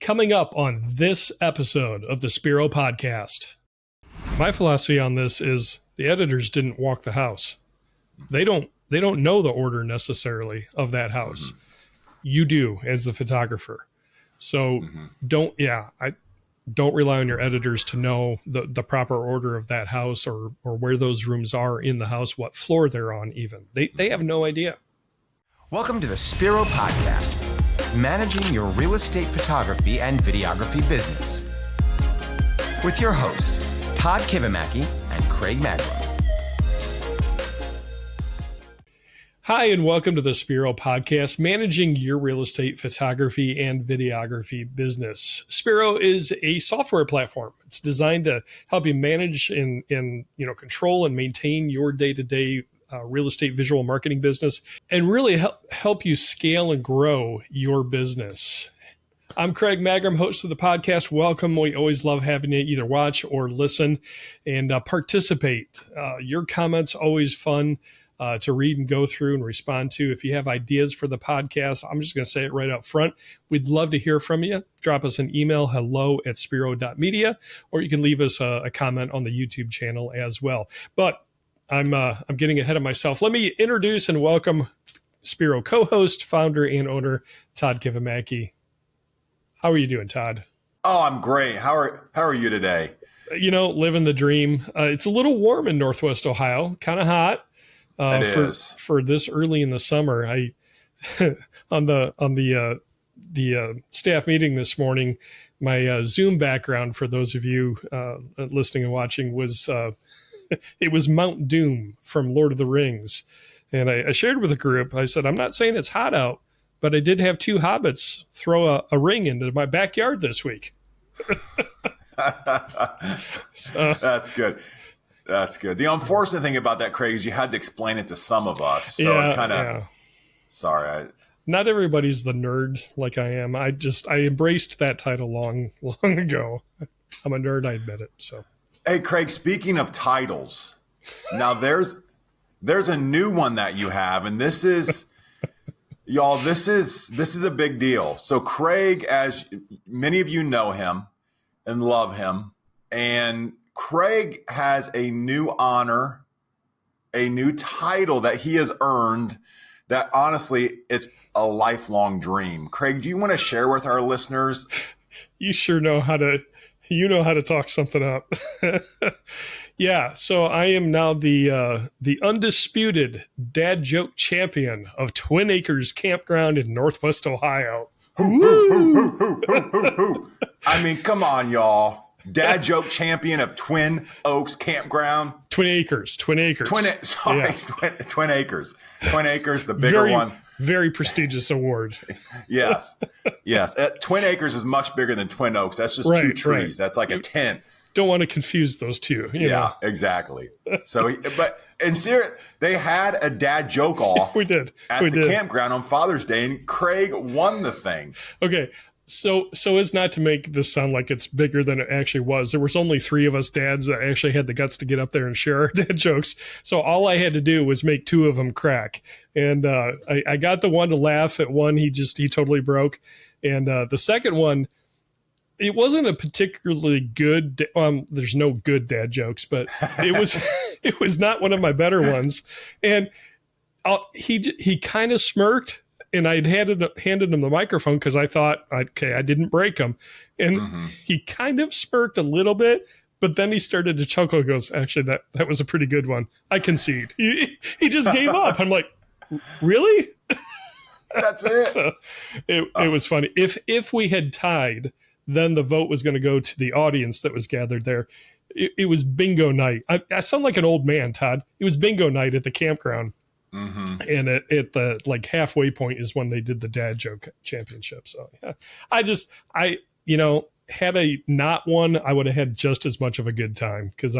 Coming up on this episode of the Spiro podcast. My philosophy on this is the editors didn't walk the house. They don't know the order necessarily of that house. Mm-hmm. You do as the photographer. So don't rely on your editors to know the proper order of that house or where those rooms are in the house, what floor they're on even. They have no idea. Welcome to the Spiro podcast, managing your real estate photography and videography business. With your hosts, Todd Kivimaki and Craig Magro. Hi, and welcome to the Spiro podcast, managing your real estate photography and videography business. Spiro is a software platform. It's designed to help you manage and control and maintain your day-to-day real estate visual marketing business and really help you scale and grow your business. I'm Craig Magrum, host of the podcast. Welcome. We always love having you either watch or listen and participate. Your comments always fun to read and go through and respond to. If you have ideas for the podcast, I'm just going to say it right up front. We'd love to hear from you. Drop us an email, hello@spiro.media, or you can leave us a comment on the YouTube channel as well. But I'm getting ahead of myself. Let me introduce and welcome Spiro co-host, founder, and owner, Todd Kivimaki. How are you doing, Todd? Oh, I'm great. How are you today? Living the dream. It's a little warm in Northwest Ohio, kind of hot. For this early in the summer. I on the staff meeting this morning, my Zoom background for those of you listening and watching was it was Mount Doom from Lord of the Rings, and I shared with the group. I said, I'm not saying it's hot out, but I did have two hobbits throw a ring into my backyard this week. That's good. That's good. The unfortunate thing about that, Craig, is you had to explain it to some of us. So sorry. Not everybody's the nerd like I am. I embraced that title long ago. I'm a nerd, I admit it. So, hey, Craig, speaking of titles, now there's a new one that you have, and this is y'all, this is a big deal. So Craig, as many of you know him and love him, and Craig has a new honor, a new title that he has earned that honestly, it's a lifelong dream. Craig, do you want to share with our listeners? You sure know how to talk something up. Yeah, so I am now the undisputed dad joke champion of Twin Acres Campground in Northwest Ohio. I mean, come on, y'all. Dad joke champion of Twin Oaks Campground. Twin Acres. Twin Acres. Twin Acres, the bigger one. Very prestigious award. Yes. Twin Acres is much bigger than Twin Oaks. That's just two trees. Right. That's like a tent. Don't want to confuse those two. You know. Exactly. So, they had a dad joke off. We did at the campground on Father's Day, and Craig won the thing. Okay. So as not to make this sound like it's bigger than it actually was, there was only 3 of us dads that actually had the guts to get up there and share our dad jokes. So all I had to do was make 2 of them crack. And I got the one to laugh at one. He totally broke. And the second one, it wasn't a particularly good, there's no good dad jokes, but it was not one of my better ones. And he kind of smirked. And I'd handed him the microphone because I thought, okay, I didn't break him. And he kind of smirked a little bit, but then he started to chuckle. He goes, actually, that was a pretty good one. I concede. He just gave up. I'm like, really? That's it. So it was funny. If we had tied, then the vote was going to go to the audience that was gathered there. It was bingo night. I sound like an old man, Todd. It was bingo night at the campground. And at the halfway point is when they did the dad joke championship. So yeah, I had I not won, I would have had just as much of a good time because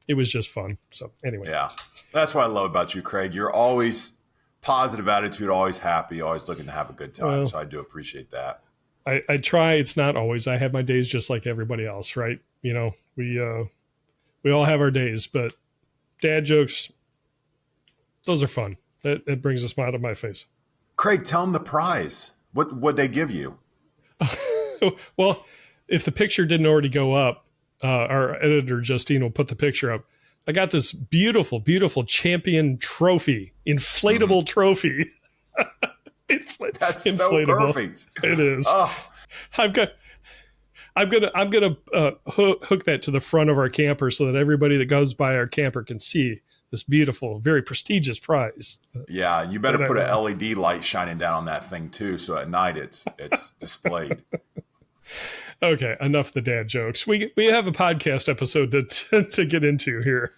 it was just fun. So anyway. Yeah, that's what I love about you, Craig. You're always positive attitude, always happy, always looking to have a good time. Well, so I do appreciate that. I try. It's not always. I have my days just like everybody else, right? We all have our days, but dad jokes, those are fun. It brings a smile to my face. Craig, tell them the prize. What would they give you? Well, if the picture didn't already go up, our editor Justine will put the picture up. I got this beautiful, beautiful champion trophy, inflatable trophy. That's so perfect. It is. Oh. I'm gonna hook that to the front of our camper so that everybody that goes by our camper can see this beautiful, very prestigious prize. Yeah, you better put an LED light shining down on that thing too, so at night it's displayed. Okay, enough of the dad jokes. We have a podcast episode to get into here.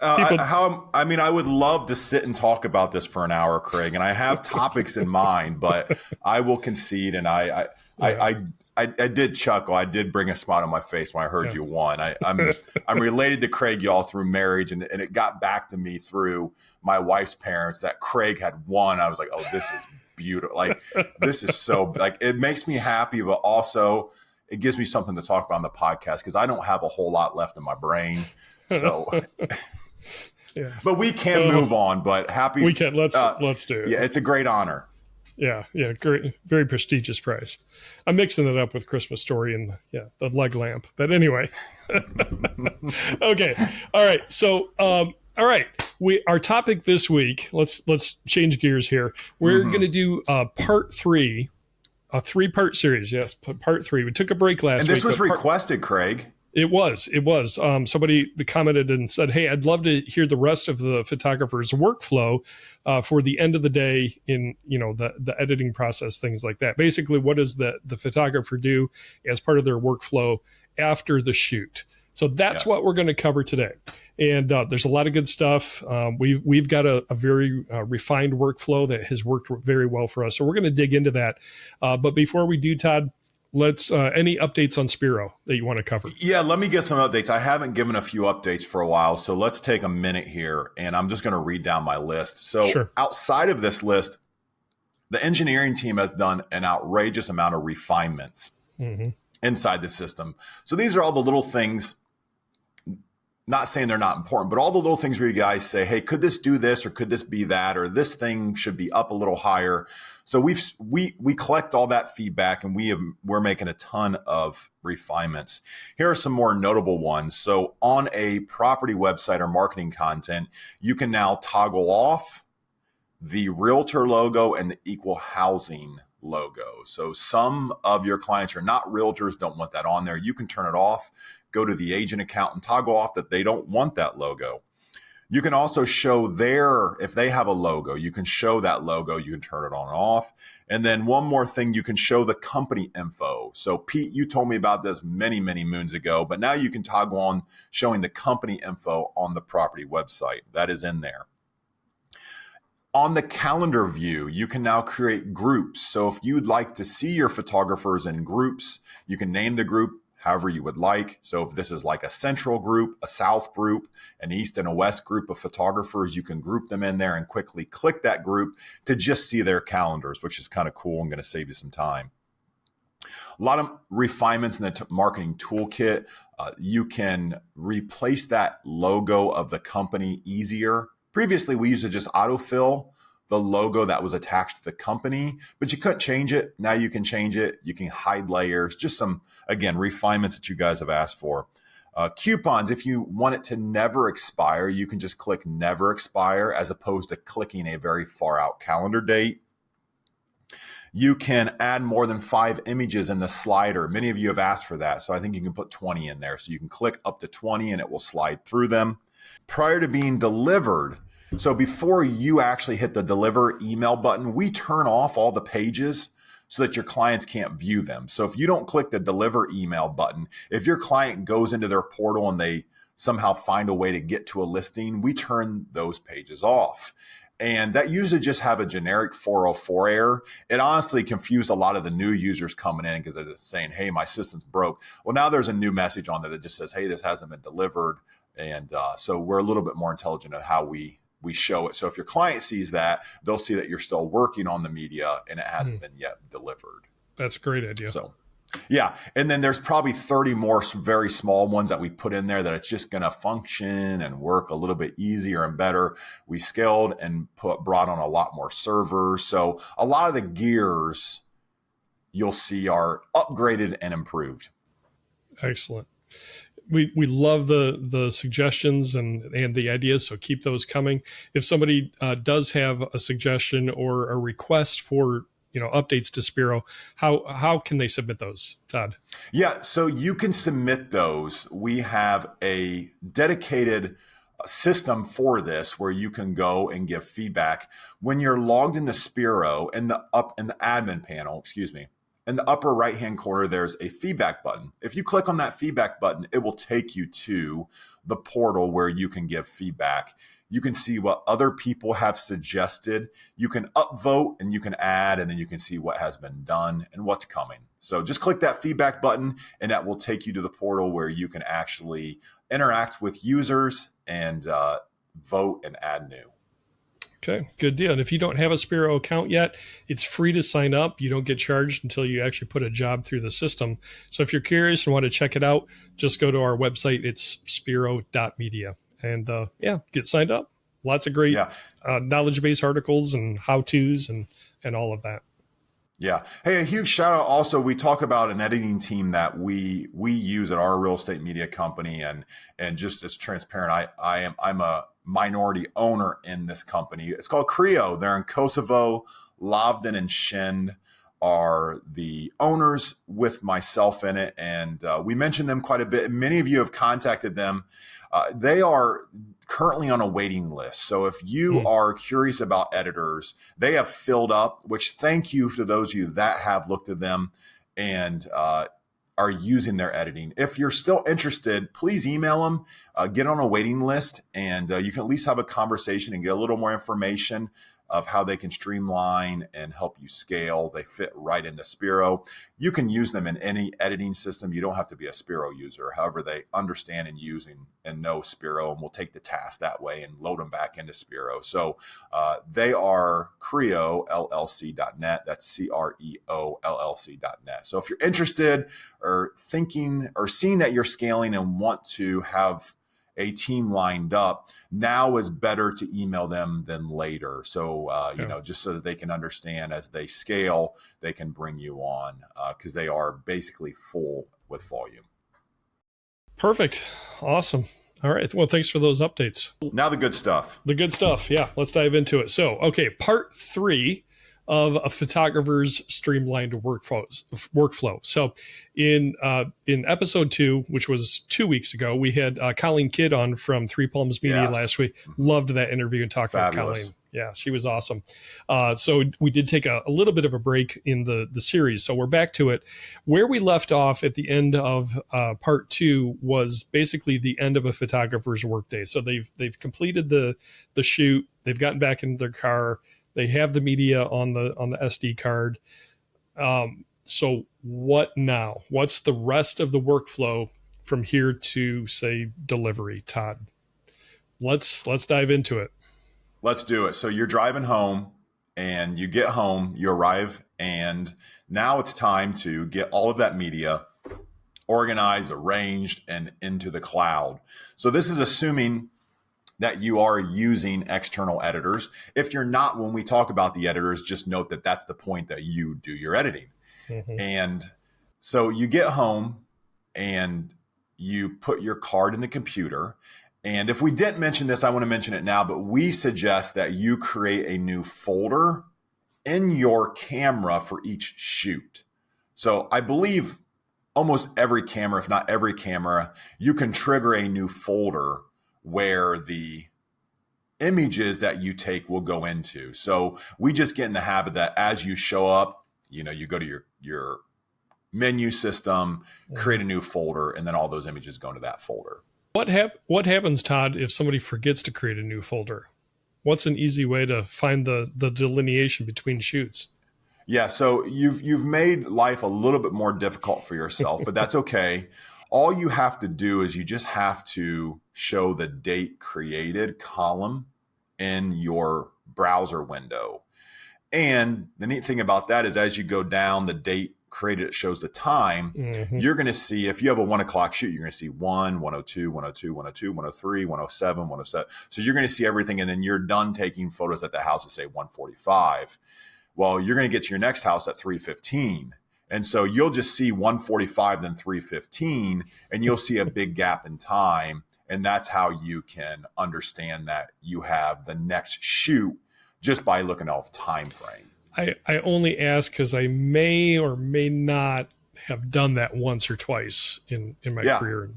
I would love to sit and talk about this for an hour, Craig, and I have topics in mind, but I will concede, and I did chuckle. I did bring a smile on my face when I heard you won. I'm related to Craig, y'all, through marriage, and it got back to me through my wife's parents that Craig had won. I was like, oh, this is beautiful. Like, this is so, like, it makes me happy, but also it gives me something to talk about on the podcast because I don't have a whole lot left in my brain. So, yeah. But we can move on. But happy we can. Let's do it. Yeah, it's a great honor. Yeah, great, very prestigious prize. I'm mixing it up with Christmas Story and the leg lamp. But anyway, okay, all right. So, all right, our topic this week. Let's change gears here. We're going to do part 3, a 3-part series. Yes, part 3. We took a break last week. And this was requested, Craig. It was. Somebody commented and said, hey, I'd love to hear the rest of the photographer's workflow for the end of the day in, the editing process, things like that. Basically, what does the photographer do as part of their workflow after the shoot? So that's what we're going to cover today. And there's a lot of good stuff. We've got a very refined workflow that has worked very well for us. So we're going to dig into that. But before we do, Todd, let's any updates on Spiro that you want to cover? Yeah, let me get some updates. I haven't given a few updates for a while, so let's take a minute here, and I'm just going to read down my list. So outside of this list, the engineering team has done an outrageous amount of refinements inside the system. So these are all the little things, not saying they're not important, but all the little things where you guys say, hey, could this do this, or could this be that, or this thing should be up a little higher. So we collect all that feedback, and we're making a ton of refinements. Here are some more notable ones. So on a property website or marketing content, you can now toggle off the realtor logo and the equal housing logo. So some of your clients are not realtors, don't want that on there. You can turn it off, go to the agent account and toggle off that they don't want that logo. You can also show if they have a logo, you can show that logo, you can turn it on and off. And then one more thing, you can show the company info. So Pete, you told me about this many, many moons ago, but now you can toggle on showing the company info on the property website. That is in there. On the calendar view, you can now create groups. So if you'd like to see your photographers in groups, you can name the group however you would like. So if this is like a central group, a south group, an east and a west group of photographers, you can group them in there and quickly click that group to just see their calendars, which is kind of cool. I'm going to save you some time. A lot of refinements in the marketing toolkit. You can replace that logo of the company easier. Previously, we used to just autofill the logo that was attached to the company, but you couldn't change it. Now you can change it. You can hide layers, just some, again, refinements that you guys have asked for. Coupons, if you want it to never expire, you can just click never expire as opposed to clicking a very far out calendar date. You can add more than 5 images in the slider. Many of you have asked for that. So I think you can put 20 in there. So you can click up to 20 and it will slide through them. Prior to being delivered, so before you actually hit the deliver email button, we turn off all the pages so that your clients can't view them. So if you don't click the deliver email button, if your client goes into their portal and they somehow find a way to get to a listing, we turn those pages off. And that usually just have a generic 404 error. It honestly confused a lot of the new users coming in because they're saying, hey, my system's broke. Well, now there's a new message on there that just says, hey, this hasn't been delivered. And so we're a little bit more intelligent of how we show it. So if your client sees that, they'll see that you're still working on the media and it hasn't been yet delivered. That's a great idea. So, yeah. And then there's probably 30 more very small ones that we put in there that it's just going to function and work a little bit easier and better. We scaled and brought on a lot more servers. So a lot of the gears, you'll see are upgraded and improved. Excellent. We love the suggestions and the ideas, so keep those coming. If somebody does have a suggestion or a request for updates to Spiro, how can they submit those, Todd? Yeah, so you can submit those. We have a dedicated system for this where you can go and give feedback. When you're logged into Spiro in the admin panel, in the upper right-hand corner, there's a feedback button. If you click on that feedback button, it will take you to the portal where you can give feedback. You can see what other people have suggested. You can upvote and you can add, and then you can see what has been done and what's coming. So just click that feedback button and that will take you to the portal where you can actually interact with users and vote and add new. Okay, good deal. And if you don't have a Spiro account yet, it's free to sign up. You don't get charged until you actually put a job through the system. So if you're curious and want to check it out, just go to our website. It's spiro.media. And get signed up. Lots of great knowledge base articles and how-tos and all of that. Yeah. Hey, a huge shout out also, we talk about an editing team that we use at our real estate media company, and just as transparent, I'm a minority owner in this company. It's called Creo. They're in Kosovo. Lavden and Shind are the owners with myself in it. And we mentioned them quite a bit. Many of you have contacted them. They are currently on a waiting list. So if you are curious about editors, they have filled up, which thank you to those of you that have looked at them and are using their editing. If you're still interested, please email them, get on a waiting list, and you can at least have a conversation and get a little more information of how they can streamline and help you scale. They fit right into Spiro. You can use them in any editing system. You don't have to be a Spiro user. However, they understand and use and know Spiro, and will take the task that way and load them back into Spiro. So they are Creo, LLC.net. That's CREO, LLC.net. So if you're interested or thinking or seeing that you're scaling and want to have a team lined up, now is better to email them than later. So, just so that they can understand as they scale, they can bring you on because they are basically full with volume. Perfect. Awesome. All right. Well, thanks for those updates. Now the good stuff. The good stuff. Yeah. Let's dive into it. So, okay. Part 3 of a photographer's streamlined workflow. So in episode 2, which was 2 weeks ago, we had Colleen Kidd on from Three Palms Media last week. Loved that interview and talked about Colleen. Yeah, she was awesome. So we did take a little bit of a break in the series. So we're back to it. Where we left off at the end of part 2 was basically the end of a photographer's workday. So they've completed the shoot. They've gotten back into their car. They have the media on the SD card. So what now? What's the rest of the workflow from here to, say, delivery, Todd? Let's dive into it. Let's do it. So you're driving home and you get home, you arrive, and now it's time to get all of that media organized, arranged, and into the cloud. So this is assuming that you are using external editors. If you're not, when we talk about the editors, just note that that's the point that you do your editing. Mm-hmm. And so you get home and you put your card in the computer. And if we didn't mention this, I want to mention it now, but we suggest that you create a new folder in your camera for each shoot. So I believe almost every camera, if not every camera, you can trigger a new folder where the images that you take will go into. So we just get in the habit that as you show up, you go to your menu system, create a new folder, and then all those images go into that folder. What happens, Todd, if somebody forgets to create a new folder? What's an easy way to find the delineation between shoots? Yeah, so you've made life a little bit more difficult for yourself, but that's okay. All you have to do is you just have to show the date created column in your browser window. And the neat thing about that is as you go down, the date created, it shows the time. Mm-hmm. You're going to see, if you have a 1 o'clock shoot, you're going to see 1, 102, 102, 102, 103, 107, 107. So you're going to see everything. And then you're done taking photos at the house at say 145. Well, you're going to get to your next house at 3:15. And so you'll just see 145, then 315, and you'll see a big gap in time. And that's how you can understand that you have the next shoot just by looking off time frame. I only ask because I may or may not have done that once or twice in my career.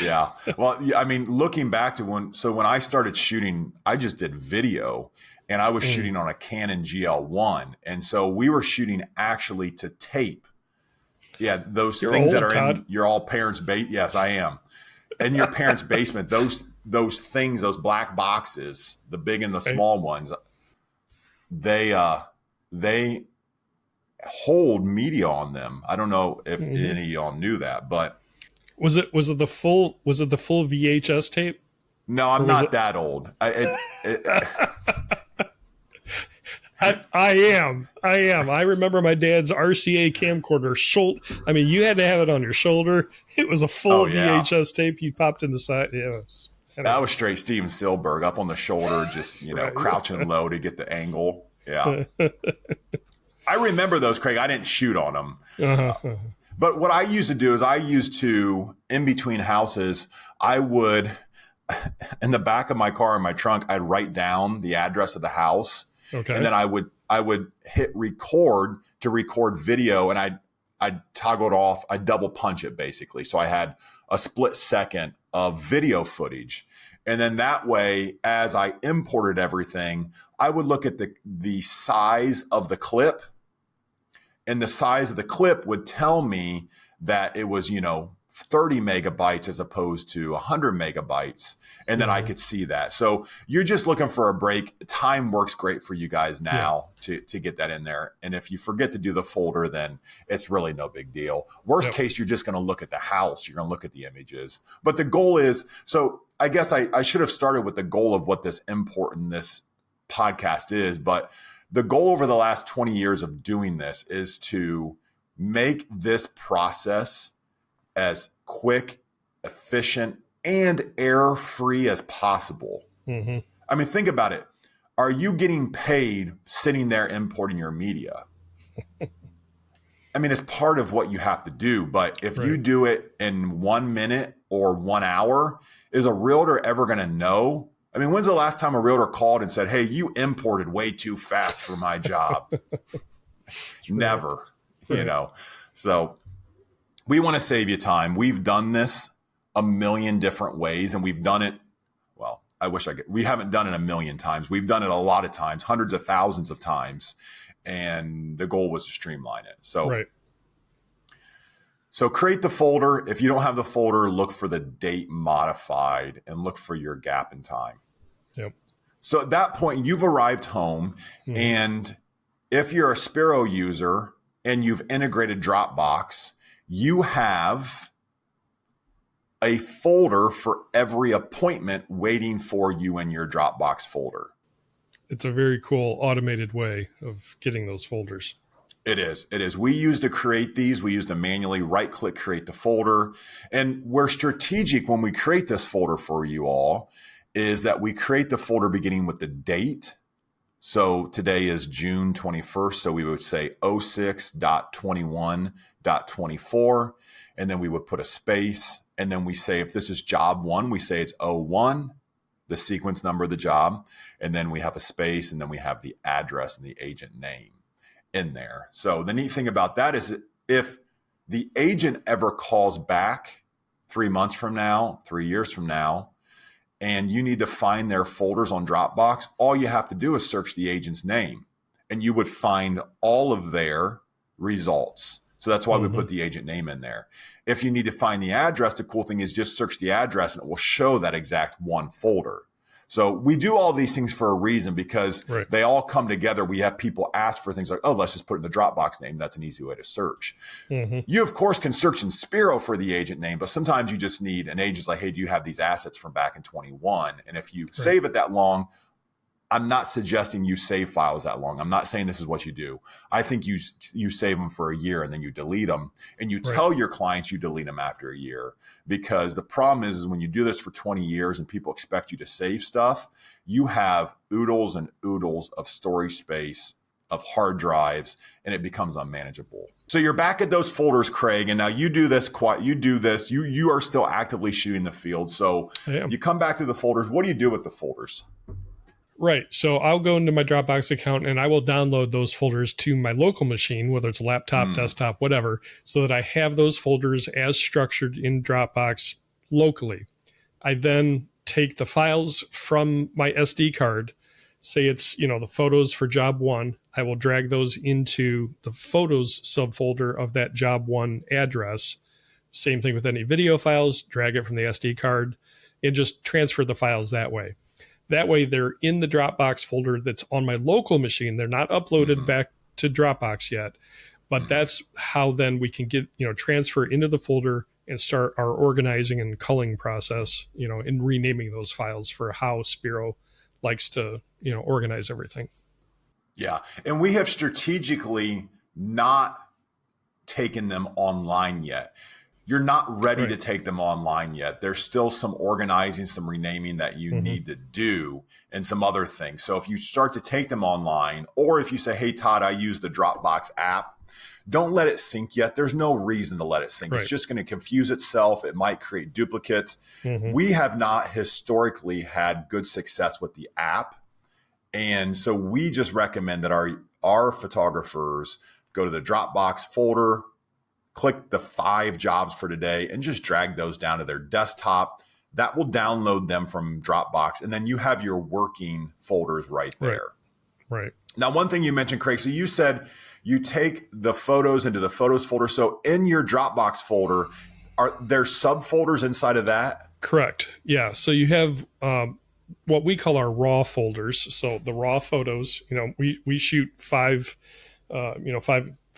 Yeah. Well, I mean, looking back to when I started shooting, I just did video, and I was shooting on a Canon GL1. And so we were shooting actually to tape. Yeah. Those You're things old, that are Todd. in your all parents' Yes, I am. In your parents' basement, those things, those black boxes, the big and the small ones, they hold media on them. I don't know if any of y'all knew that, but was it the full VHS tape? no, I'm not that old. I am. I remember my dad's RCA camcorder. I mean, you had to have it on your shoulder. It was a full VHS tape. You popped in the side. Yeah, that was straight Steven Spielberg up on the shoulder, just crouching low to get the angle. Yeah, I remember those, Craig. I didn't shoot on them, but what I used to do is in between houses, I would in the back of my car in my trunk, I'd write down the address of the house. Okay. And then I would hit record to record video, and I'd toggle it off. I'd double punch it basically. So I had a split second of video footage. And then that way, as I imported everything, I would look at the size of the clip, and the size of the clip would tell me that it was, 30 megabytes as opposed to 100 megabytes. And then I could see that. So you're just looking for a break. Time works great for you guys now to get that in there. And if you forget to do the folder, then it's really no big deal. Worst case, you're just going to look at the house. You're going to look at the images. But the goal is, so I guess I should have started with the goal of what this podcast is. But the goal over the last 20 years of doing this is to make this process as quick, efficient, and error-free as possible. Mm-hmm. I mean, think about it. Are you getting paid sitting there importing your media? I mean, it's part of what you have to do, but if you do it in 1 minute or 1 hour, is a realtor ever going to know? I mean, when's the last time a realtor called and said, hey, you imported way too fast for my job? Never, So we want to save you time. We've done this a million different ways, and we've done it. Well, we haven't done it a million times. We've done it a lot of times, hundreds of thousands of times. And the goal was to streamline it. So create the folder. If you don't have the folder, look for the date modified and look for your gap in time. Yep. So at that point, you've arrived home. Mm-hmm. And if you're a Spiro user and you've integrated Dropbox, you have a folder for every appointment waiting for you in your Dropbox folder. It's a very cool automated way of getting those folders. It is. We use to create these. We use to manually right-click, create the folder. And we're strategic when we create this folder for you all is that we create the folder beginning with the date. So today is June 21st. So we would say 06.21.24. And then we would put a space. And then we say, if this is job 1, we say it's 01, the sequence number of the job. And then we have a space. And then we have the address and the agent name in there. So the neat thing about that is if the agent ever calls back 3 months from now, 3 years from now, and you need to find their folders on Dropbox, all you have to do is search the agent's name and you would find all of their results. So that's why we put the agent name in there. If you need to find the address, the cool thing is just search the address and it will show that exact one folder. So we do all these things for a reason because they all come together. We have people ask for things like, oh, let's just put in the Dropbox name. That's an easy way to search. Mm-hmm. You, of course, can search in Spiro for the agent name, but sometimes you just need an agent's like, hey, do you have these assets from back in 21? And if you save it that long, I'm not suggesting you save files that long. I'm not saying this is what you do. I think you save them for a year and then you delete them and you tell your clients you delete them after a year, because the problem is when you do this for 20 years and people expect you to save stuff, you have oodles and oodles of storage space of hard drives, and it becomes unmanageable. So you're back at those folders, Craig, and now you do this. You are still actively shooting the field. So you come back to the folders. What do you do with the folders? Right. So I'll go into my Dropbox account and I will download those folders to my local machine, whether it's a laptop, desktop, whatever, so that I have those folders as structured in Dropbox locally. I then take the files from my SD card, say it's, the photos for job one. I will drag those into the photos subfolder of that job one address. Same thing with any video files, drag it from the SD card and just transfer the files that way. That way they're in the Dropbox folder that's on my local machine. They're not uploaded back to Dropbox yet, but that's how then we can get, transfer into the folder and start our organizing and culling process, in renaming those files for how Spiro likes to, organize everything. Yeah. And we have strategically not taken them online yet. You're not ready to take them online yet. There's still some organizing, some renaming that you need to do and some other things. So if you start to take them online, or if you say, hey, Todd, I use the Dropbox app, don't let it sync yet. There's no reason to let it sync. It's just going to confuse itself. It might create duplicates. We have not historically had good success with the app. And so we just recommend that our photographers go to the Dropbox folder, click the 5 jobs for today, and just drag those down to their desktop. That will download them from Dropbox. And then you have your working folders right there. Right. Now, one thing you mentioned, Craig, so you said you take the photos into the photos folder. So in your Dropbox folder, are there subfolders inside of that? Correct. Yeah. So you have what we call our raw folders. So the raw photos, we shoot 5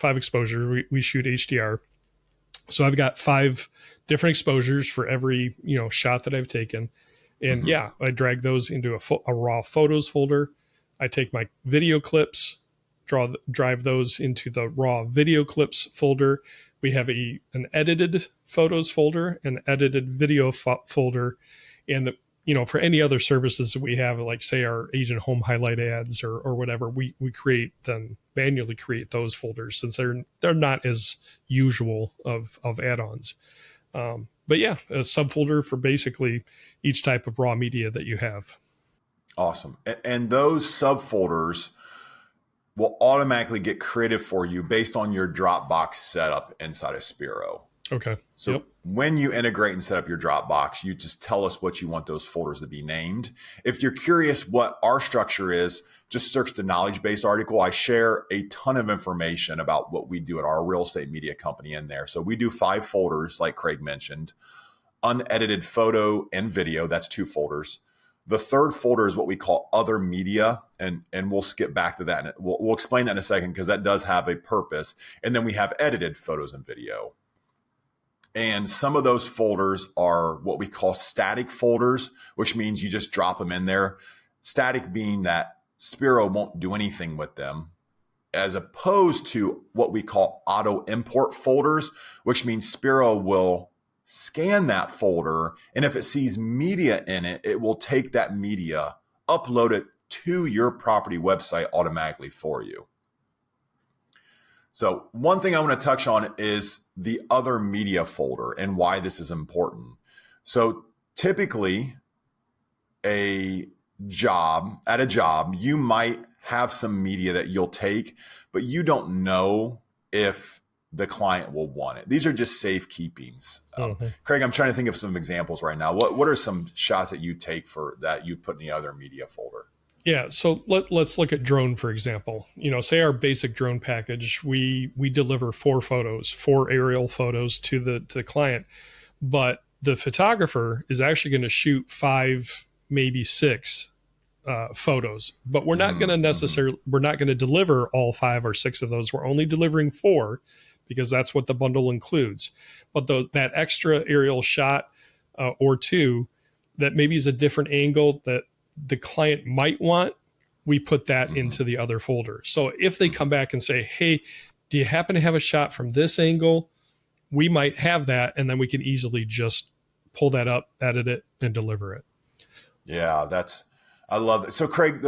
exposures. We shoot HDR. So I've got 5 different exposures for every, shot that I've taken. And I drag those into a raw photos folder. I take my video clips, drive those into the raw video clips folder. We have an edited photos folder, an edited video folder, and for any other services that we have, like say our agent home highlight ads or whatever, we manually create those folders since they're not as usual of add-ons. But yeah, a subfolder for basically each type of raw media that you have. Awesome. And those subfolders will automatically get created for you based on your Dropbox setup inside of Spiro. Okay. So when you integrate and set up your Dropbox, you just tell us what you want those folders to be named. If you're curious what our structure is, just search the knowledge base article. I share a ton of information about what we do at our real estate media company in there. So we do 5 folders, like Craig mentioned, unedited photo and video. That's 2 folders. The third folder is what we call other media, and we'll skip back to that. And we'll explain that in a second because that does have a purpose. And then we have edited photos and video. And some of those folders are what we call static folders, which means you just drop them in there. Static being that Spiro won't do anything with them, as opposed to what we call auto import folders, which means Spiro will scan that folder, and if it sees media in it, it will take that media, upload it to your property website automatically for you. So one thing I want to touch on is the other media folder and why this is important. So typically at a job, you might have some media that you'll take, but you don't know if the client will want it. These are just safekeepings. Craig, I'm trying to think of some examples right now. What are some shots that you take for that you put in the other media folder? Yeah, so let's look at drone, for example. Say our basic drone package, we deliver 4 aerial photos to the client, but the photographer is actually going to shoot 5, maybe 6 photos, but we're not going to we're not going to deliver all 5 or 6 of those. We're only delivering 4 because that's what the bundle includes. But that extra aerial shot or 2 that maybe is a different angle that the client might want, we put that into the other folder. So if they come back and say, hey, do you happen to have a shot from this angle? We might have that, and then we can easily just pull that up, edit it, and deliver it. Yeah, I love it. So Craig,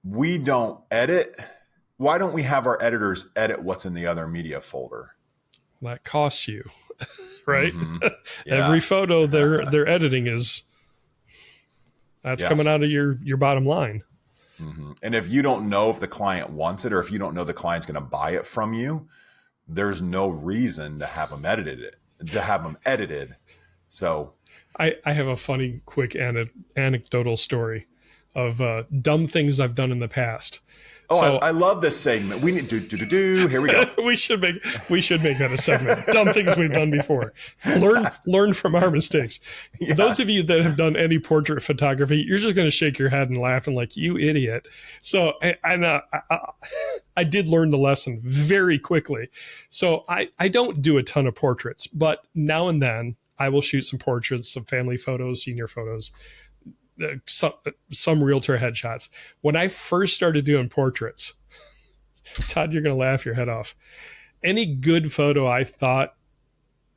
we don't edit. Why don't we have our editors edit what's in the other media folder? That costs you, right? Mm-hmm. Every Yes. photo they're editing that's Yes. coming out of your bottom line. Mm-hmm. And if you don't know if the client wants it, or if you don't know the client's going to buy it from you, there's no reason to have them edited. So I have a funny, quick anecdotal story of dumb things I've done in the past. Oh, So I love this segment. We need do. Here we go. we should make that a segment. Dumb things we've done before. Learn from our mistakes. Yes. Those of you that have done any portrait photography, you're just going to shake your head and laugh and like, you idiot. So I did learn the lesson very quickly. So I don't do a ton of portraits, but now and then I will shoot some portraits, some family photos, senior photos, some realtor headshots. When I first started doing portraits, Todd, you're going to laugh your head off. Any good photo I thought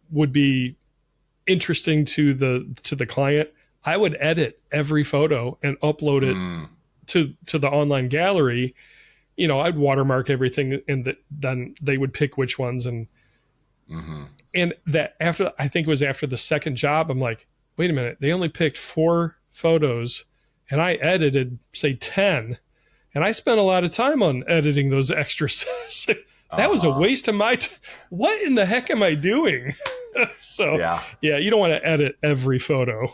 would be interesting to the client, I would edit every photo and upload it to the online gallery. You know, I'd watermark everything, and then they would pick which ones. And that I think it was after the second job, I'm like, wait a minute, they only picked 4 photos and I edited say 10, and I spent a lot of time on editing those extras. That was a waste of my time. What in the heck am I doing? So yeah, you don't want to edit every photo.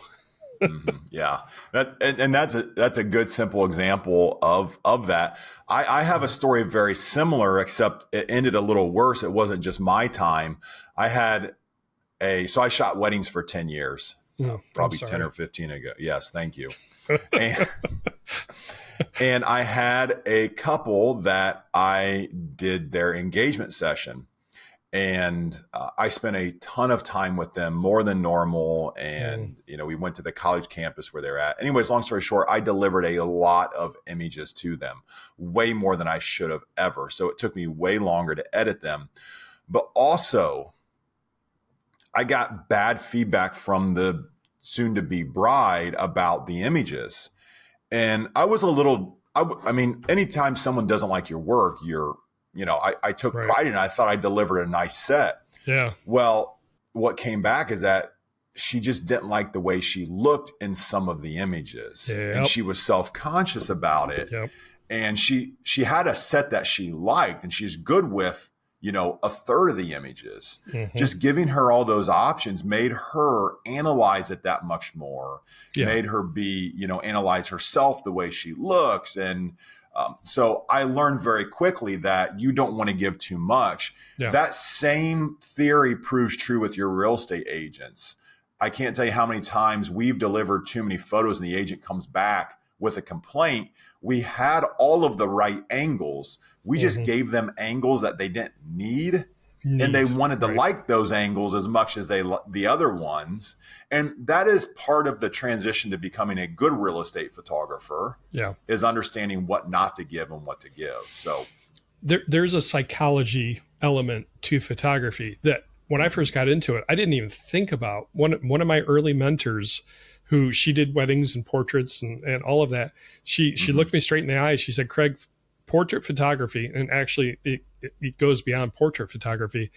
Yeah, that's a good simple example of that. I have a story very similar, except it ended a little worse. It wasn't just my time. I shot weddings for 10 years. Probably 10 or 15 ago. Yes, thank you. And I had a couple that I did their engagement session, and I spent a ton of time with them, more than normal. And, we went to the college campus where they're at. Anyways, long story short, I delivered a lot of images to them, way more than I should have ever. So it took me way longer to edit them. But also, I got bad feedback from the soon-to-be bride about the images. And I was anytime someone doesn't like your work, I took pride in it. I thought I delivered a nice set. Yeah. Well, what came back is that she just didn't like the way she looked in some of the images. Yep. And she was self-conscious about it. Yep. And she had a set that she liked, and she's good with, a third of the images. Just giving her all those options made her analyze it that much more, made her analyze herself, the way she looks. And so I learned very quickly that you don't want to give too much. Yeah. That same theory proves true with your real estate agents. I can't tell you how many times we've delivered too many photos and the agent comes back with a complaint. We had all of the right angles. We just gave them angles that they didn't need. And they wanted to like those angles as much as the other ones. And that is part of the transition to becoming a good real estate photographer, is understanding what not to give and what to give. So there's a psychology element to photography that when I first got into it, I didn't even think about. One of my early mentors, who she did weddings and portraits and all of that, she looked me straight in the eye. She said, Craig, portrait photography, and actually it goes beyond portrait photography,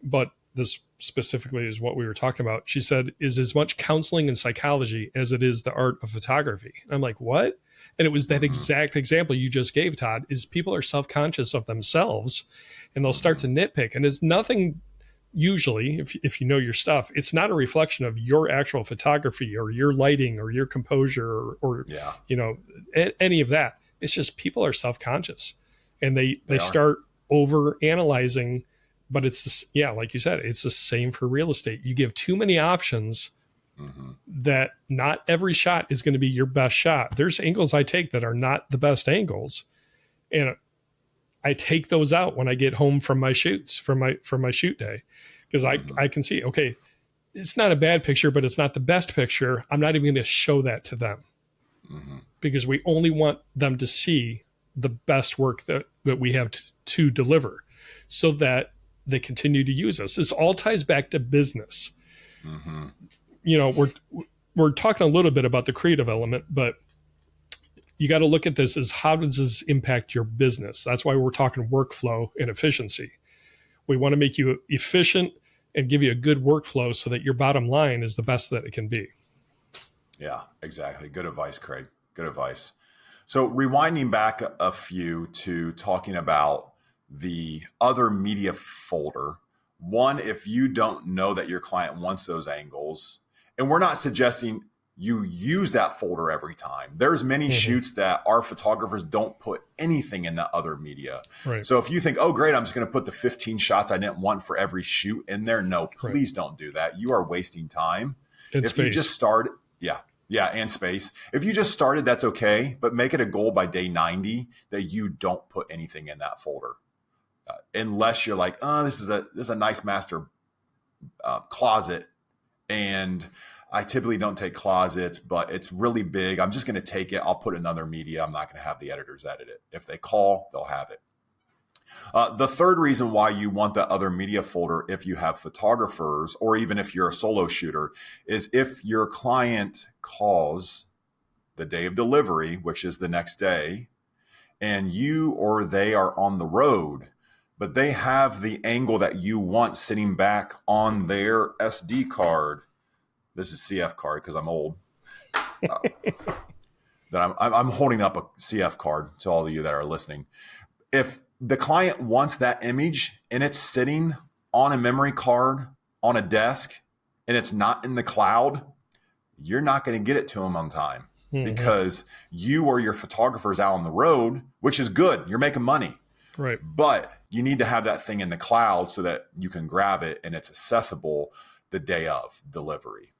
but this specifically is what we were talking about. She said, is as much counseling and psychology as it is the art of photography. And I'm like, what? And it was that exact example you just gave, Todd, is people are self-conscious of themselves and they'll start to nitpick. And it's nothing, usually, if you know your stuff, it's not a reflection of your actual photography or your lighting or your composure or any of that. It's just people are self-conscious and they start over analyzing. But it's like you said, it's the same for real estate. You give too many options that not every shot is going to be your best shot. There's angles I take that are not the best angles, and I take those out when I get home from my shoots, from my shoot day, because I can see, okay, it's not a bad picture, but it's not the best picture. I'm not even going to show that to them because we only want them to see the best work that we have to deliver, so that they continue to use us. This all ties back to business. We're talking a little bit about the creative element, but you got to look at this as how does this impact your business? That's why we're talking workflow and efficiency. We want to make you efficient and give you a good workflow so that your bottom line is the best that it can be. Yeah, exactly. Good advice, Craig. Good advice. So rewinding back a few to talking about the other media folder. One, if you don't know that your client wants those angles, and we're not suggesting you use that folder every time. There's many shoots that our photographers don't put anything in the other media. Right. So if you think, oh, great, I'm just going to put the 15 shots I didn't want for every shoot in there. No, please don't do that. You are wasting time. And if space. you just start, and space. If you just started, that's okay, but make it a goal by day 90 that you don't put anything in that folder. Unless you're like, oh, this is a nice master closet, and I typically don't take closets, but it's really big. I'm just going to take it. I'll put another media. I'm not going to have the editors edit it. If they call, they'll have it. The third reason why you want the other media folder, if you have photographers or even if you're a solo shooter, is if your client calls the day of delivery, which is the next day, and you or they are on the road, but they have the angle that you want sitting back on their SD card. This is CF card because I'm old. That I'm holding up a CF card to all of you that are listening. If the client wants that image and it's sitting on a memory card on a desk and it's not in the cloud, you're not going to get it to them on time because you or your photographer's out on the road, which is good. You're making money. Right. But you need to have that thing in the cloud so that you can grab it and it's accessible the day of delivery.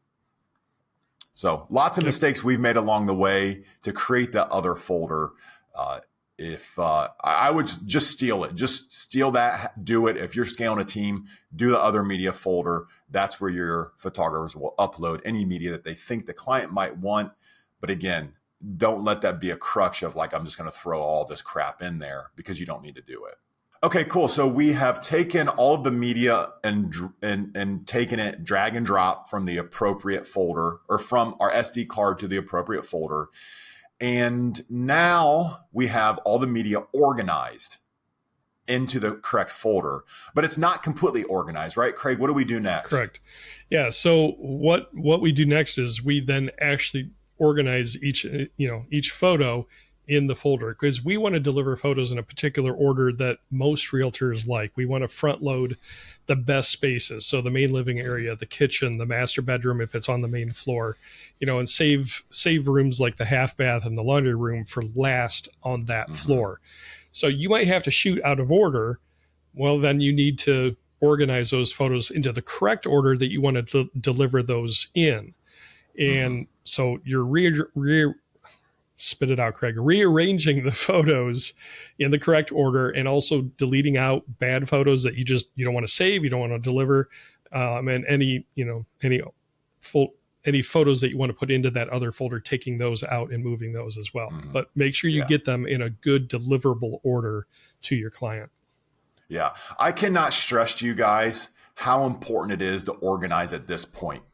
So lots of mistakes we've made along the way to create that other folder. I would just steal it, just steal that, do it. If you're scaling a team, do the other media folder. That's where your photographers will upload any media that they think the client might want. But again, don't let that be a crutch of like, I'm just going to throw all this crap in there, because you don't need to do it. Okay, cool. So we have taken all of the media and taken it, drag and drop from the appropriate folder, or from our SD card to the appropriate folder. And now we have all the media organized into the correct folder, but it's not completely organized, right? Craig, what do we do next? Correct. Yeah. So what we do next is we then actually organize each photo in the folder, because we want to deliver photos in a particular order that most realtors like. We want to front load the best spaces. So the main living area, the kitchen, the master bedroom, if it's on the main floor, and save rooms like the half bath and the laundry room for last on that floor. So you might have to shoot out of order. Well, then you need to organize those photos into the correct order that you want to deliver those in. And so you're spit it out, Craig, rearranging the photos in the correct order, and also deleting out bad photos that you don't want to save, you don't want to deliver, and any photos that you want to put into that other folder, taking those out and moving those as well. But make sure you get them in a good deliverable order to your client. Yeah. I cannot stress to you guys how important it is to organize at this point.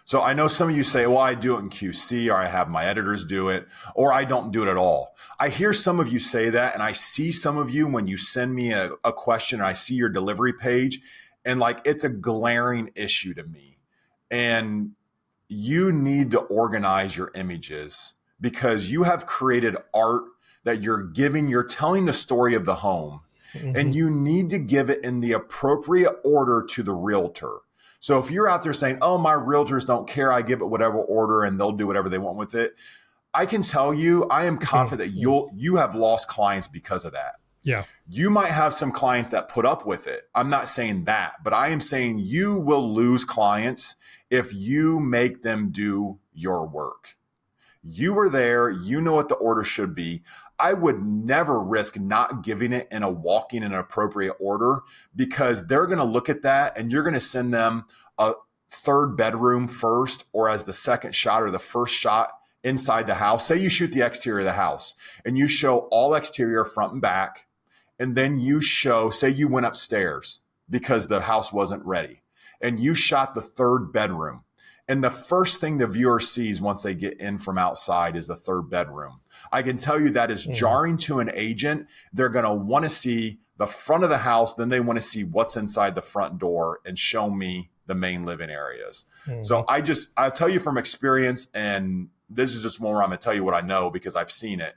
So I know some of you say, well, I do it in QC, or I have my editors do it, or I don't do it at all. I hear some of you say that, and I see some of you when you send me a question, and I see your delivery page, and like, it's a glaring issue to me. And you need to organize your images, because you have created art that you're telling the story of the home, and you need to give it in the appropriate order to the realtor. So if you're out there saying, oh, my realtors don't care, I give it whatever order and they'll do whatever they want with it, I can tell you, I am confident that you have lost clients because of that. Yeah. You might have some clients that put up with it. I'm not saying that, but I am saying you will lose clients if you make them do your work. You were there. You know what the order should be. I would never risk not giving it in an appropriate order, because they're going to look at that and you're going to send them a third bedroom first, or as the second shot or the first shot inside the house. Say you shoot the exterior of the house and you show all exterior front and back. And then say you went upstairs because the house wasn't ready, and you shot the third bedroom. And the first thing the viewer sees once they get in from outside is the third bedroom. I can tell you that is jarring to an agent. They're going to want to see the front of the house. Then they want to see what's inside the front door and show me the main living areas. So I'll tell you from experience, and this is just one where I'm going to tell you what I know because I've seen it.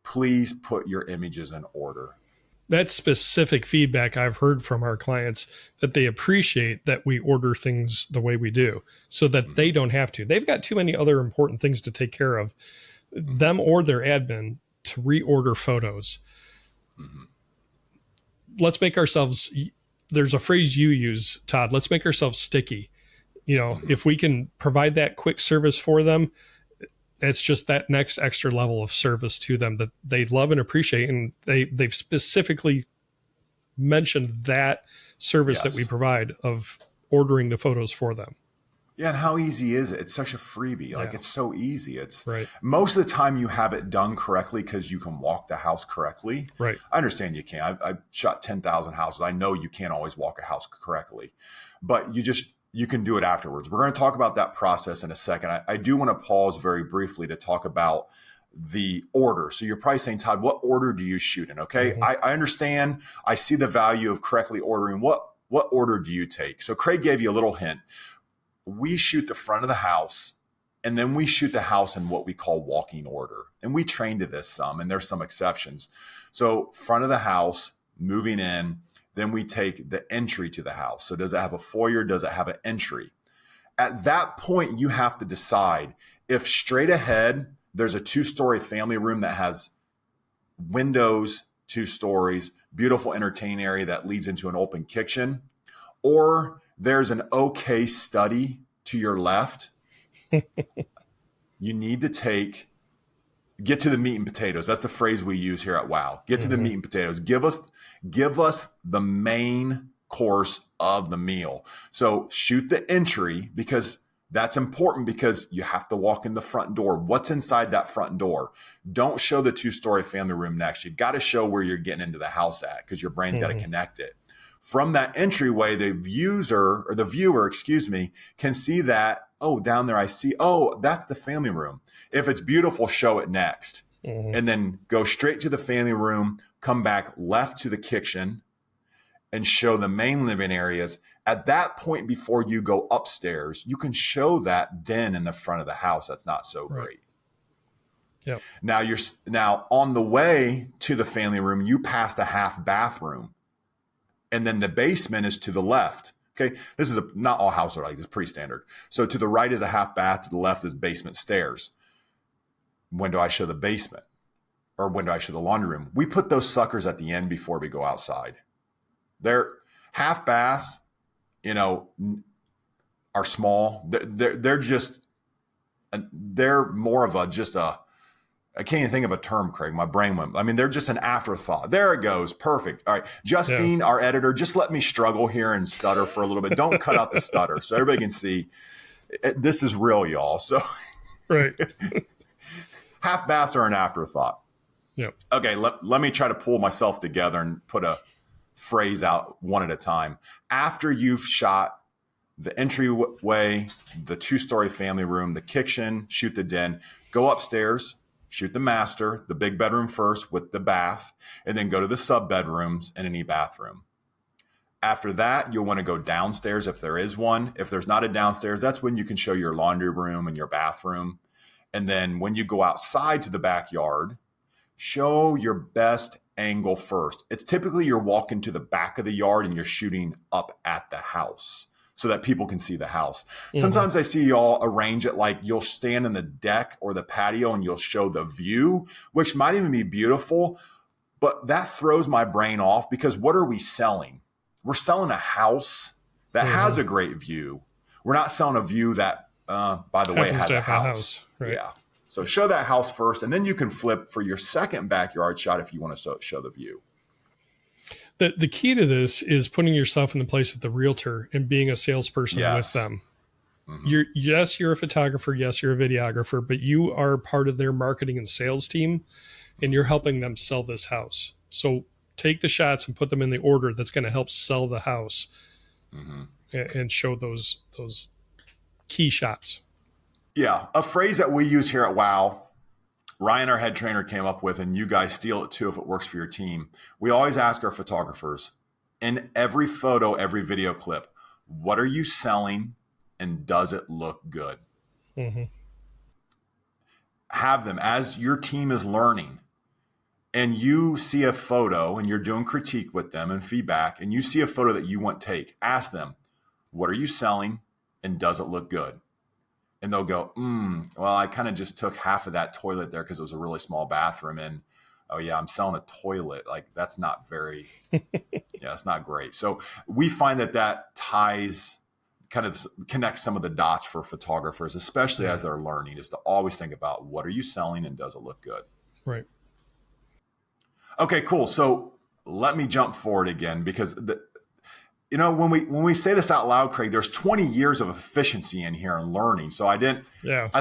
Please put your images in order. That's specific feedback I've heard from our clients, that they appreciate that we order things the way we do so that they don't have to. They've got too many other important things to take care of, them or their admin, to reorder photos. Let's make ourselves, there's a phrase you use, Todd, let's make ourselves sticky. If we can provide that quick service for them, it's just that next extra level of service to them that they love and appreciate. And they've specifically mentioned that service that we provide of ordering the photos for them. Yeah. And how easy is it? It's such a freebie. Like it's so easy. It's right. Most of the time you have it done correctly because you can walk the house correctly. Right. I understand you can't. I've shot 10,000 houses. I know you can't always walk a house correctly, but you can do it afterwards. We're going to talk about that process in a second. I do want to pause very briefly to talk about the order. So you're probably saying, Todd, what order do you shoot in? Okay. I understand. I see the value of correctly ordering. What order do you take? So Craig gave you a little hint. We shoot the front of the house, and then we shoot the house in what we call walking order. And we train to this some, and there's some exceptions. So front of the house, moving in, then we take the entry to the house. So does it have a foyer? Does it have an entry? At that point, you have to decide if straight ahead, there's a 2-story family room that has windows, 2 stories, beautiful entertaining area that leads into an open kitchen, or there's an okay study to your left. You need to get to the meat and potatoes. That's the phrase we use here at WOW. Get to the meat and potatoes. Give us the main course of the meal. So shoot the entry because that's important because you have to walk in the front door. What's inside that front door? Don't show the 2-story family room next. You got to show where you're getting into the house at because your brain's got to connect it. From that entryway, the viewer, can see that, oh, down there I see, oh, that's the family room. If it's beautiful, show it next. And then go straight to the family room, come back left to the kitchen and show the main living areas. At that point, before you go upstairs, you can show that den in the front of the house. That's not so great. Yep. Now on the way to the family room, you passed a half bathroom. And then the basement is to the left. Okay. This is not all houses are like this, pretty standard. So to the right is a half bath. To the left is basement stairs. When do I show the basement? Or when do I show the laundry room? We put those suckers at the end before we go outside. They're half baths, are small. They're more of I can't even think of a term, Craig. My brain went. They're just an afterthought. There it goes. Perfect. All right. Justine, our editor, just let me struggle here and stutter for a little bit. Don't cut out the stutter so everybody can see this is real, y'all. So right. Half baths are an afterthought. Yep. Okay. Let me try to pull myself together and put a phrase out one at a time. After you've shot the entryway, the 2-story family room, the kitchen, shoot the den, go upstairs, shoot the master, the big bedroom first with the bath, and then go to the sub bedrooms and any bathroom. After that, you'll want to go downstairs if there is one. If there's not a downstairs, that's when you can show your laundry room and your bathroom. And then when you go outside to the backyard, show your best angle first. It's typically you're walking to the back of the yard and you're shooting up at the house so that people can see the house. Sometimes I see y'all arrange it like you'll stand in the deck or the patio and you'll show the view, which might even be beautiful, but that throws my brain off because what are we selling? We're selling a house that has a great view. We're not selling a view that, by the way, has a house. Right. Yeah. So show that house first, and then you can flip for your second backyard shot if you want to show the view. The key to this is putting yourself in the place of the realtor and being a salesperson with them. You're a photographer. Yes, you're a videographer, but you are part of their marketing and sales team, and you're helping them sell this house. So take the shots and put them in the order that's going to help sell the house and show those key shots. Yeah. A phrase that we use here at WOW, Ryan, our head trainer, came up with, and you guys steal it too if it works for your team. We always ask our photographers in every photo, every video clip, what are you selling and does it look good? Mm-hmm. Have them as your team is learning and you see a photo and you're doing critique with them and feedback and you see a photo that you want to take, ask them, what are you selling and does it look good? And they'll go, well, I kind of just took half of that toilet there because it was a really small bathroom. And oh yeah, I'm selling a toilet. Like that's not very, yeah, it's not great. So we find that ties, kind of connects some of the dots for photographers, especially as they're learning, is to always think about what are you selling and does it look good? Right. Okay, cool. So let me jump forward again because when we say this out loud, Craig, there's 20 years of efficiency in here and learning. So I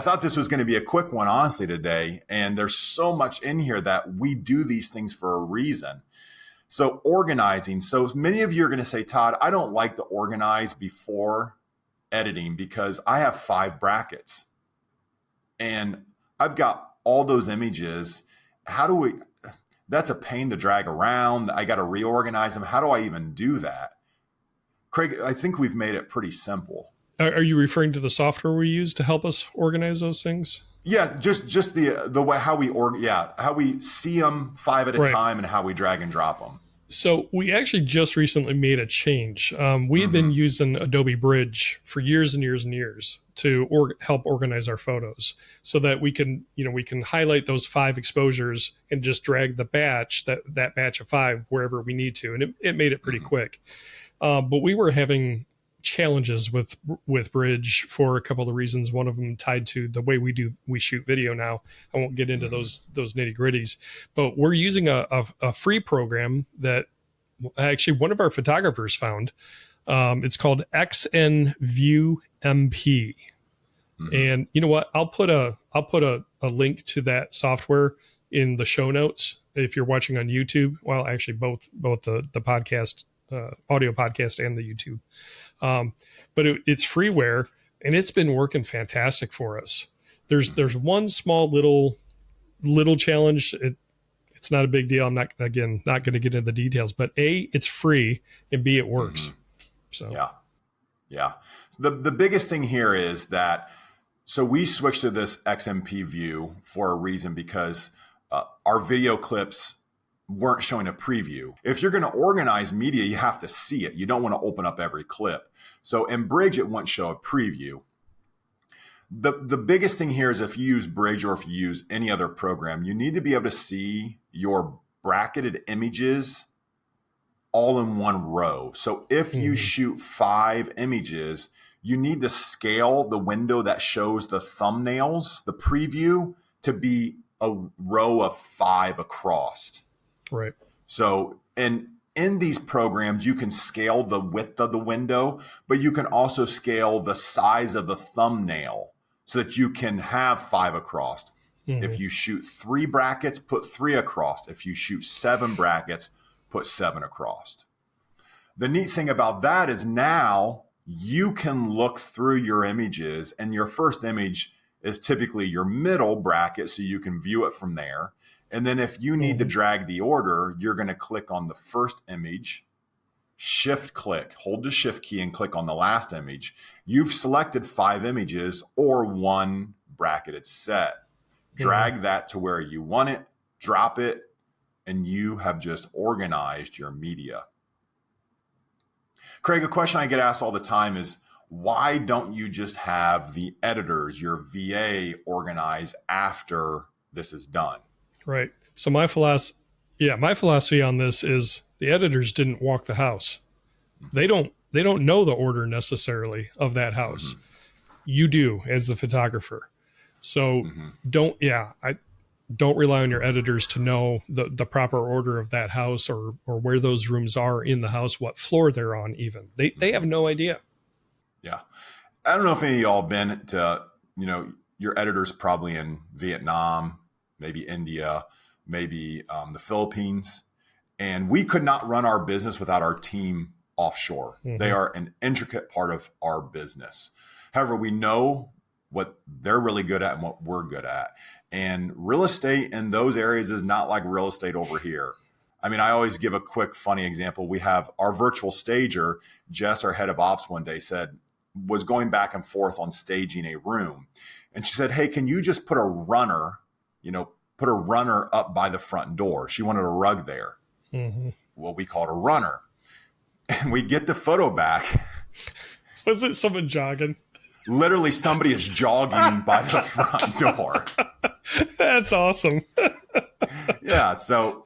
thought this was going to be a quick one, honestly, today. And there's so much in here that we do these things for a reason. So organizing. So many of you are going to say, Todd, I don't like to organize before editing because I have 5 brackets and I've got all those images. That's a pain to drag around. I got to reorganize them. How do I even do that? Craig, I think we've made it pretty simple. Are you referring to the software we use to help us organize those things? Yeah, just the way how we see them 5 at a time and how we drag and drop them. So we actually just recently made a change. We had been using Adobe Bridge for years and years and years to help organize our photos, so that we can highlight those 5 exposures and just drag the batch that batch of 5 wherever we need to, and it made it pretty quick. But we were having challenges with Bridge for a couple of reasons. One of them tied to the way we shoot video now. I won't get into those nitty gritties, but we're using a free program that actually one of our photographers found. It's called XNView MP. And you know what? I'll put a link to that software in the show notes if you're watching on YouTube. Well, actually both the podcast, audio podcast and the YouTube. But it's freeware and it's been working fantastic for us. There's one small little challenge. It's not a big deal. I'm not going to get into the details, but A, it's free, and B, it works. So yeah. So the biggest thing here is that, so we switched to this XMP view for a reason, because our video clips weren't showing a preview. If you're going to organize media, you have to see it. You don't want to open up every clip. So in Bridge, it won't show a preview. The biggest thing here is if you use Bridge or if you use any other program, you need to be able to see your bracketed images all in one row. So if you shoot 5 images, you need to scale the window that shows the thumbnails, the preview, to be a row of 5 across. Right. So, and in these programs, you can scale the width of the window, but you can also scale the size of the thumbnail so that you can have 5 across. If you shoot 3 brackets, put 3 across. If you shoot 7 brackets, put 7 across. The neat thing about that is now you can look through your images, and your first image is typically your middle bracket, so you can view it from there. And then if you need to drag the order, you're going to click on the first image, shift click, hold the shift key and click on the last image. You've selected 5 images or 1 bracketed set. Drag that to where you want it, drop it, and you have just organized your media. Craig, a question I get asked all the time is, why don't you just have the editors, your VA, organize after this is done? Right. So my philosophy on this is the editors didn't walk the house. They don't know the order necessarily of that house. You do as the photographer. So don't rely on your editors to know the proper order of that house or where those rooms are in the house, what floor they're on even. They have no idea. Yeah. I don't know if any of y'all been to, your editor's probably in Vietnam, maybe India, maybe the Philippines. And we could not run our business without our team offshore. They are an intricate part of our business. However, we know what they're really good at and what we're good at. And real estate in those areas is not like real estate over here. I mean, I always give a quick, funny example. We have our virtual stager, Jess, our head of ops, one day was going back and forth on staging a room. And she said, hey, can you just put a runner up by the front door? She wanted a rug there. Well, we called a runner. And we get the photo back. Was it someone jogging? Literally somebody is jogging by the front door. That's awesome. Yeah. So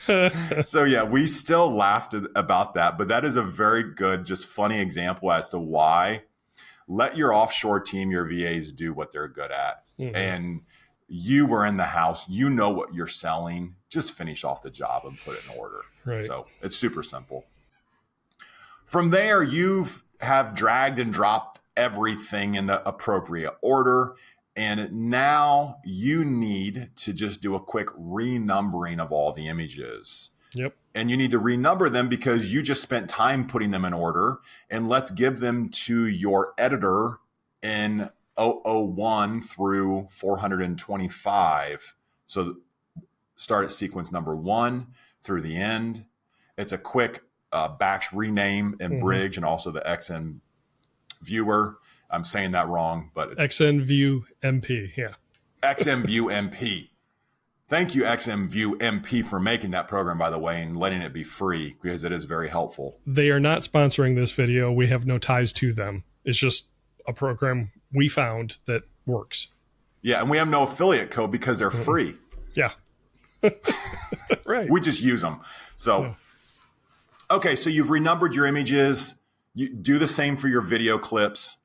yeah, we still laughed about that, but that is a very good, just funny example as to why let your offshore team, your VAs do what they're good at. And you were in the house, you know what you're selling, just finish off the job and put it in order. Right. So it's super simple. From there, have dragged and dropped everything in the appropriate order. And now you need to just do a quick renumbering of all the images. Yep. And you need to renumber them because you just spent time putting them in order. And let's give them to your editor in 001 through 425. So start at sequence number 1 through the end. It's a quick batch rename and bridge, and also the XN viewer. I'm saying that wrong, but XN View MP. Yeah. XM View MP. Thank you, XM View MP, for making that program, by the way, and letting it be free, because it is very helpful. They are not sponsoring this video. We have no ties to them. It's just a program we found that works. Yeah, and we have no affiliate code because they're free. Yeah. Right. We just use them. So, okay, so you've renumbered your images. You do the same for your video clips.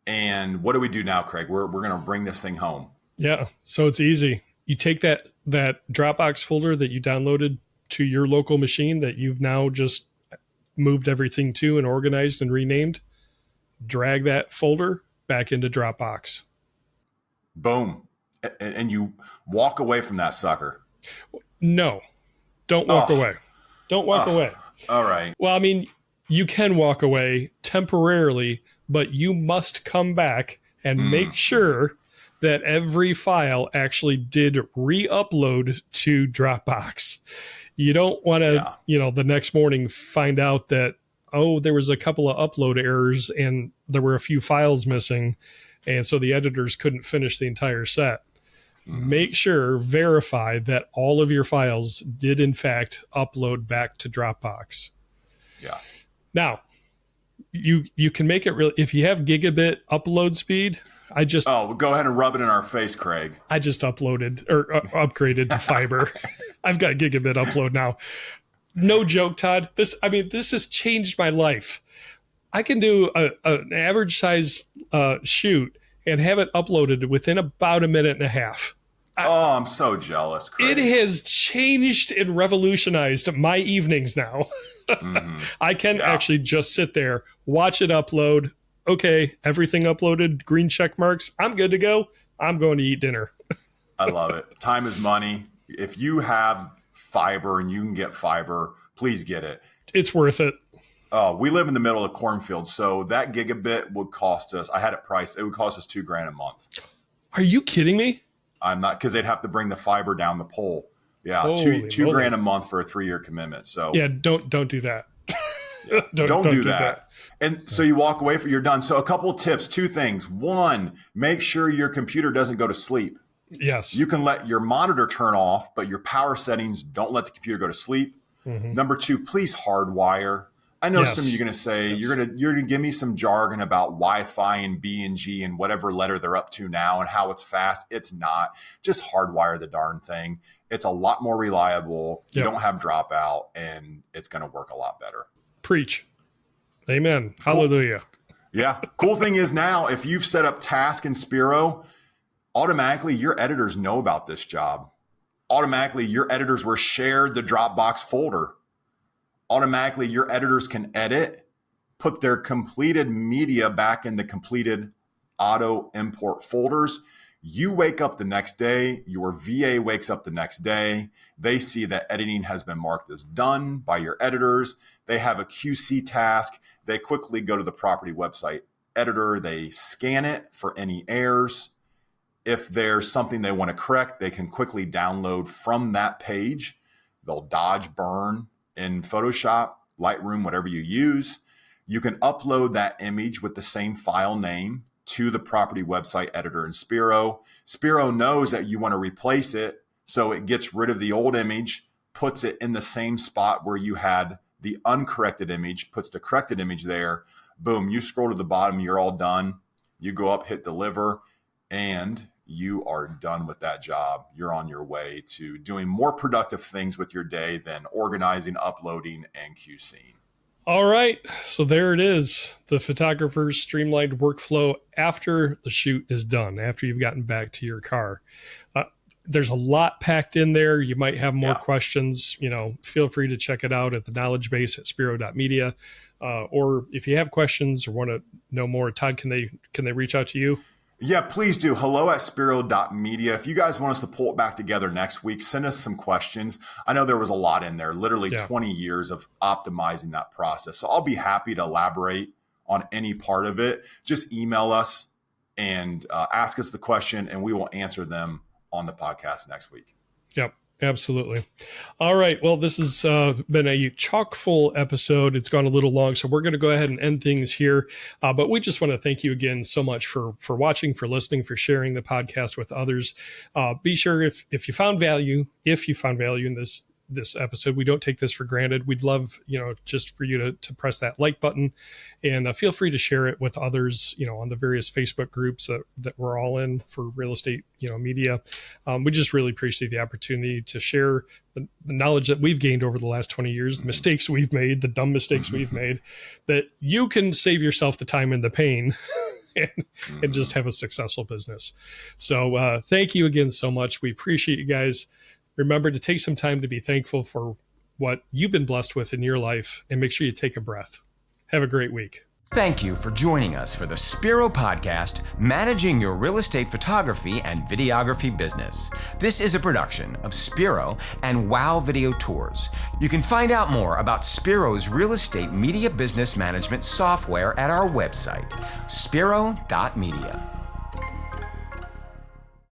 And what do we do now, Craig? We're going to bring this thing home. Yeah. So it's easy. You take that Dropbox folder that you downloaded to your local machine that you've now just moved everything to and organized and renamed, drag that folder back into Dropbox. Boom. And you walk away from that sucker. No, don't walk away. Don't walk away. All right. Well, I mean, you can walk away temporarily, but you must come back and make sure that every file actually did re-upload to Dropbox. You don't want to, the next morning find out that, there was a couple of upload errors and there were a few files missing. And so the editors couldn't finish the entire set. Make sure, verify that all of your files did in fact upload back to Dropbox. Yeah. Now, you can make it real. If you have gigabit upload speed, well, go ahead and rub it in our face, Craig. I just uploaded or upgraded to fiber. I've got gigabit upload now. No joke, Todd. This has changed my life. I can do an average size shoot and have it uploaded within about a minute and a half. I'm so jealous, Craig. It has changed and revolutionized my evenings now. I can actually just sit there, watch it upload. Okay, everything uploaded, green check marks. I'm good to go. I'm going to eat dinner. I love it. Time is money. If you have fiber and you can get fiber, please get it. It's worth it. We live in the middle of a cornfield, so that gigabit would cost us, I had it priced, it would cost us $2,000 a month. Are you kidding me? I'm not, because they'd have to bring the fiber down the pole. Yeah, Holy $2,000 a month for a 3-year commitment. So yeah, don't do that. don't do that. And so you walk away from, you're done. So a couple of tips, 2 things. 1, make sure your computer doesn't go to sleep. Yes. You can let your monitor turn off, but your power settings, don't let the computer go to sleep. Number 2, please hardwire. I know some of you are going to say, you're going to give me some jargon about Wi-Fi and B&G and whatever letter they're up to now and how it's fast. It's not. Just hardwire the darn thing. It's a lot more reliable. You don't have dropout, and it's going to work a lot better. Preach. Amen. Hallelujah. Yeah. Cool thing is now, if you've set up Task in Spiro, automatically your editors know about this job. Automatically your editors were shared the Dropbox folder. Automatically your editors can edit, put their completed media back in the completed auto import folders. You wake up the next day, your VA wakes up the next day. They see that editing has been marked as done by your editors. They have a QC task. They quickly go to the property website editor. They scan it for any errors. If there's something they want to correct, they can quickly download from that page. They'll dodge burn in Photoshop, Lightroom, whatever you use. You can upload that image with the same file name to the property website editor in Spiro. Spiro knows that you want to replace it, so it gets rid of the old image, puts it in the same spot where you had the uncorrected image, puts the corrected image there. Boom, you scroll to the bottom, you're all done. You go up, hit deliver, and you are done with that job. You're on your way to doing more productive things with your day than organizing, uploading, and QCing. All right, so there it is, the photographer's streamlined workflow after the shoot is done, after you've gotten back to your car. There's a lot packed in there. You might have more questions. Feel free to check it out at the knowledge base at spiro.media. Or if you have questions or want to know more, Todd, can they reach out to you? Yeah, please do. hello@spiro.media. If you guys want us to pull it back together next week, send us some questions. I know there was a lot in there, literally 20 years of optimizing that process. So I'll be happy to elaborate on any part of it. Just email us and ask us the question, and we will answer them on the podcast next week. Yep. Absolutely. All right. Well, this has been a chock-full episode. It's gone a little long, so we're going to go ahead and end things here. But we just want to thank you again so much for watching, for listening, for sharing the podcast with others. Be sure if you found value in this episode, we don't take this for granted. We'd love, just for you to press that like button, and feel free to share it with others, on the various Facebook groups that we're all in for real estate, media. We just really appreciate the opportunity to share the knowledge that we've gained over the last 20 years, the mistakes we've made, the dumb mistakes we've made, that you can save yourself the time and the pain and just have a successful business. So thank you again so much. We appreciate you guys. Remember to take some time to be thankful for what you've been blessed with in your life, and make sure you take a breath. Have a great week. Thank you for joining us for the Spiro Podcast, Managing Your Real Estate Photography and Videography Business. This is a production of Spiro and Wow Video Tours. You can find out more about Spiro's real estate media business management software at our website, spiro.media.